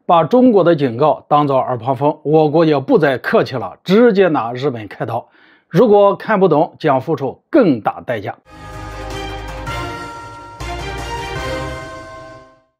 把中国的警告当作耳旁风，我国也不再客气了，直接拿日本开刀。如果看不懂，将付出更大代价。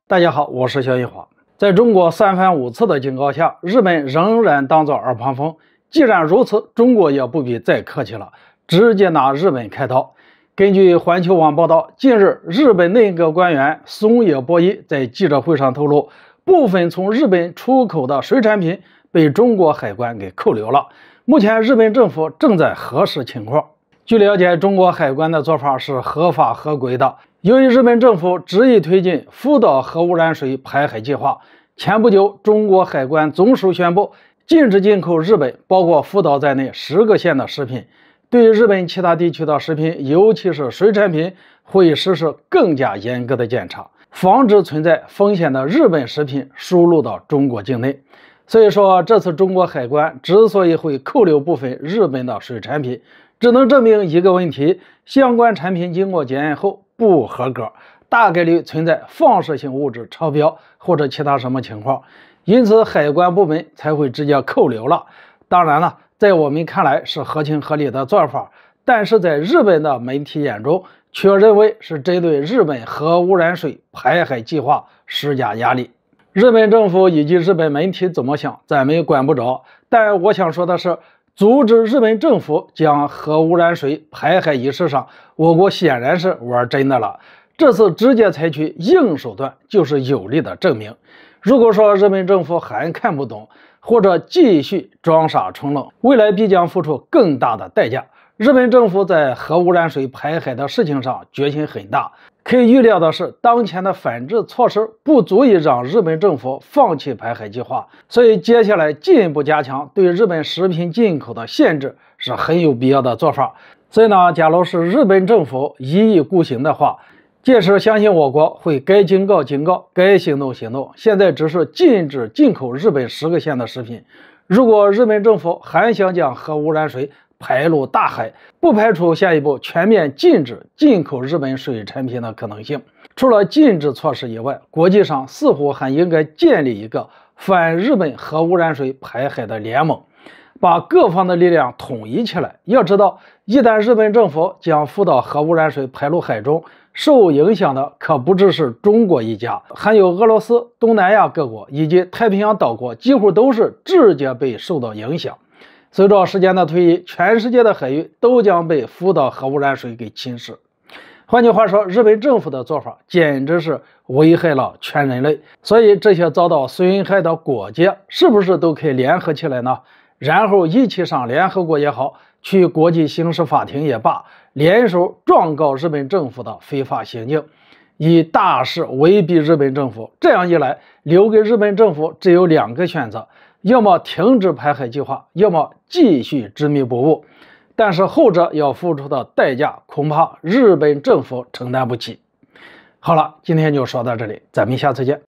大家好，我是肖一华。在中国三番五次的警告下，日本仍然当作耳旁风。既然如此，中国也不必再客气了，直接拿日本开刀。根据环球网报道，近日日本内阁官员松野博一在记者会上透露，部分从日本出口的水产品被中国海关给扣留了。目前日本政府正在核实情况。据了解，中国海关的做法是合法合规的。由于日本政府执意推进福岛核污染水排海计划，前不久中国海关总署宣布禁止进口日本包括福岛在内10个县的食品，对日本其他地区的食品，尤其是水产品，会实施更加严格的检查，防止存在风险的日本食品输入到中国境内。所以说，这次中国海关之所以会扣留部分日本的水产品，只能证明一个问题：相关产品经过检验后不合格，大概率存在放射性物质超标或者其他什么情况，因此海关部门才会直接扣留了。当然了，在我们看来是合情合理的做法，但是在日本的媒体眼中却认为是针对日本核污染水排海计划施加压力。日本政府以及日本媒体怎么想，咱们管不着。但我想说的是，阻止日本政府将核污染水排海一事上，我国显然是玩真的了。这次直接采取硬手段，就是有力的证明。如果说日本政府还看不懂，或者继续装傻充愣，未来必将付出更大的代价。日本政府在核污染水排海的事情上决心很大。可以预料的是，当前的反制措施不足以让日本政府放弃排海计划，所以接下来进一步加强对日本食品进口的限制是很有必要的做法。所以呢，假如是日本政府一意孤行的话，届时相信我国会该警告警告，该行动行动。现在只是禁止进口日本10个县的食品，如果日本政府还想将核污染水排入大海，不排除下一步全面禁止进口日本水产品的可能性。除了禁止措施以外，国际上似乎还应该建立一个反日本核污染水排海的联盟，把各方的力量统一起来。要知道，一旦日本政府将福岛核污染水排入海中，受影响的可不只是中国一家，还有俄罗斯、东南亚各国以及太平洋岛国，几乎都是直接被受到影响。随着时间的推移，全世界的海域都将被福岛核污染水给侵蚀。换句话说，日本政府的做法简直是危害了全人类。所以这些遭到损害的国家是不是都可以联合起来呢？然后一起上联合国也好，去国际刑事法庭也罢，联手状告日本政府的非法行径，以大势威逼日本政府。这样一来，留给日本政府只有2个选择，要么停止排海计划，要么继续执迷不悟。但是后者要付出的代价，恐怕日本政府承担不起。好了，今天就说到这里，咱们下次见。